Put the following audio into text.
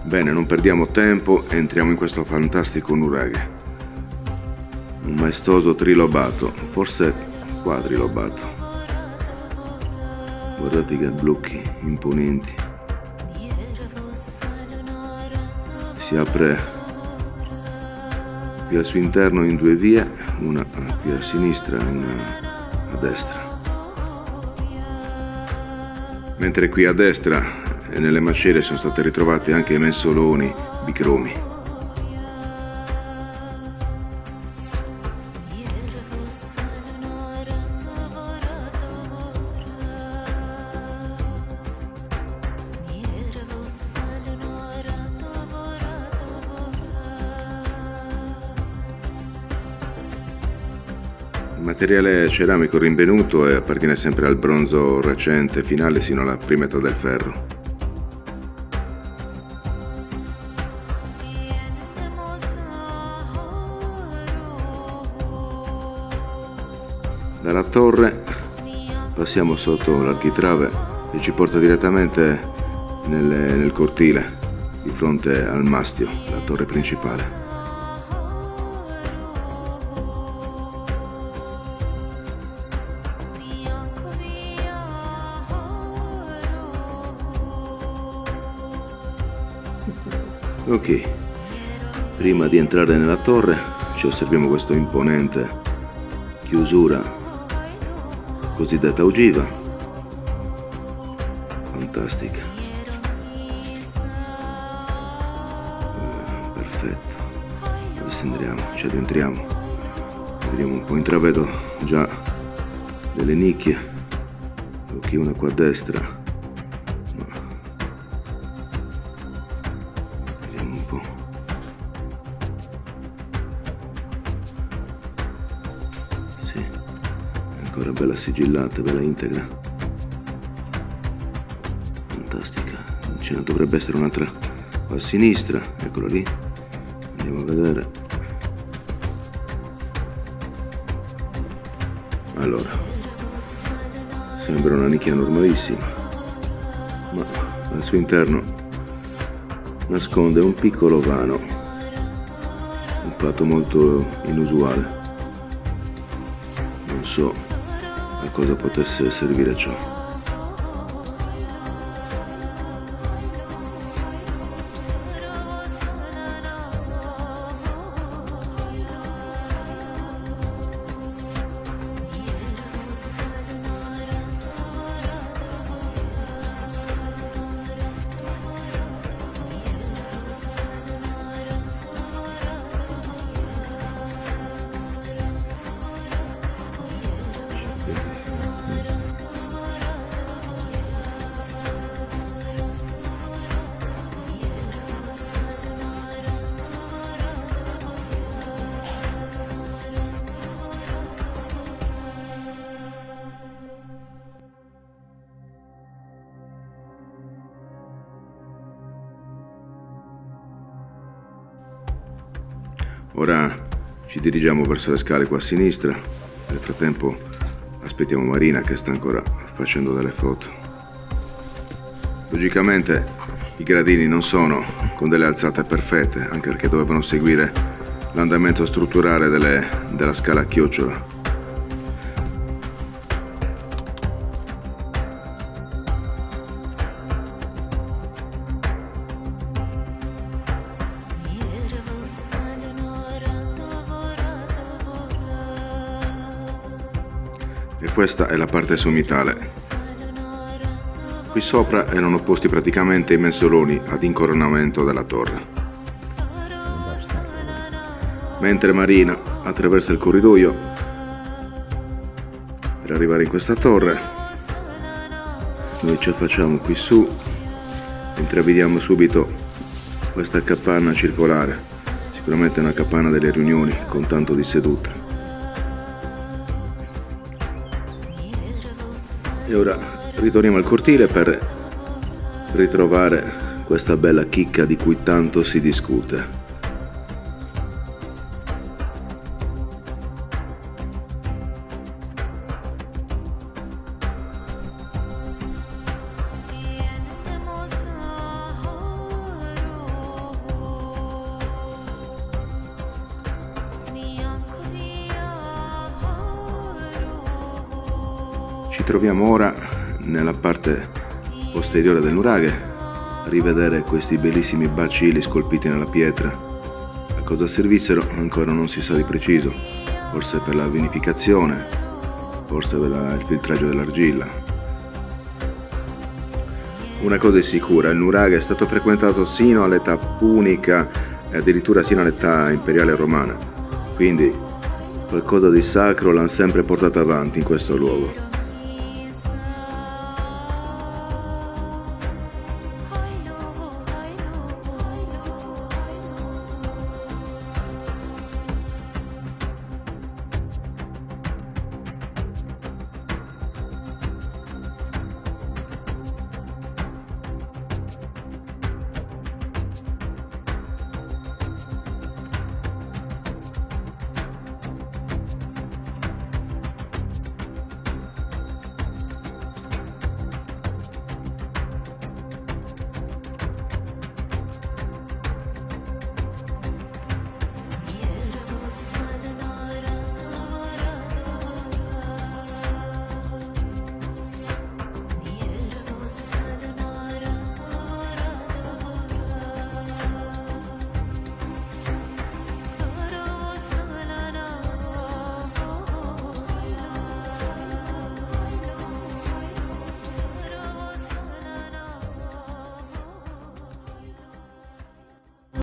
Bene, non perdiamo tempo, entriamo in questo fantastico nuraghe. Un maestoso trilobato, forse quadrilobato. Guardate che blocchi imponenti. Si apre qui al suo interno in due vie, una qui a sinistra e una a destra. Mentre qui a destra e nelle macerie sono state ritrovate anche mensoloni bicromi. Il materiale ceramico rinvenuto appartiene sempre al bronzo recente finale sino alla prima età del ferro. Dalla torre passiamo sotto l'architrave che ci porta direttamente nel cortile di fronte al mastio, la torre principale. Ok, prima di entrare nella torre ci osserviamo questa imponente chiusura cosiddetta ogiva. Fantastica. Perfetto. Adesso andiamo, ci addentriamo. Vediamo un po', intravedo già delle nicchie. Ok, una qua a destra. Ancora bella sigillata, bella integra. Fantastica. Ce ne dovrebbe essere un'altra qua a sinistra. Eccola lì. Andiamo a vedere. Allora, sembra una nicchia normalissima, ma al suo interno nasconde un piccolo vano, un fatto molto inusuale. Non so a cosa potesse servire ciò. Ora ci dirigiamo verso le scale qua a sinistra. Nel frattempo aspettiamo Marina che sta ancora facendo delle foto. Logicamente i gradini non sono con delle alzate perfette, anche perché dovevano seguire l'andamento strutturale della scala a chiocciola. E questa è la parte sommitale. Qui sopra erano posti praticamente i mensoloni ad incoronamento della torre. Mentre Marina attraversa il corridoio per arrivare in questa torre, noi ci affacciamo qui su e intravediamo subito questa capanna circolare, sicuramente una capanna delle riunioni con tanto di sedute. E ora ritorniamo al cortile per ritrovare questa bella chicca di cui tanto si discute. troviamo ora nella parte posteriore del nuraghe a rivedere questi bellissimi bacilli scolpiti nella pietra. A cosa servissero ancora non si sa di preciso, forse per la vinificazione, forse per il filtraggio dell'argilla. Una cosa è sicura, il nuraghe è stato frequentato sino all'età punica e addirittura sino all'età imperiale romana, quindi qualcosa di sacro l'hanno sempre portato avanti in questo luogo.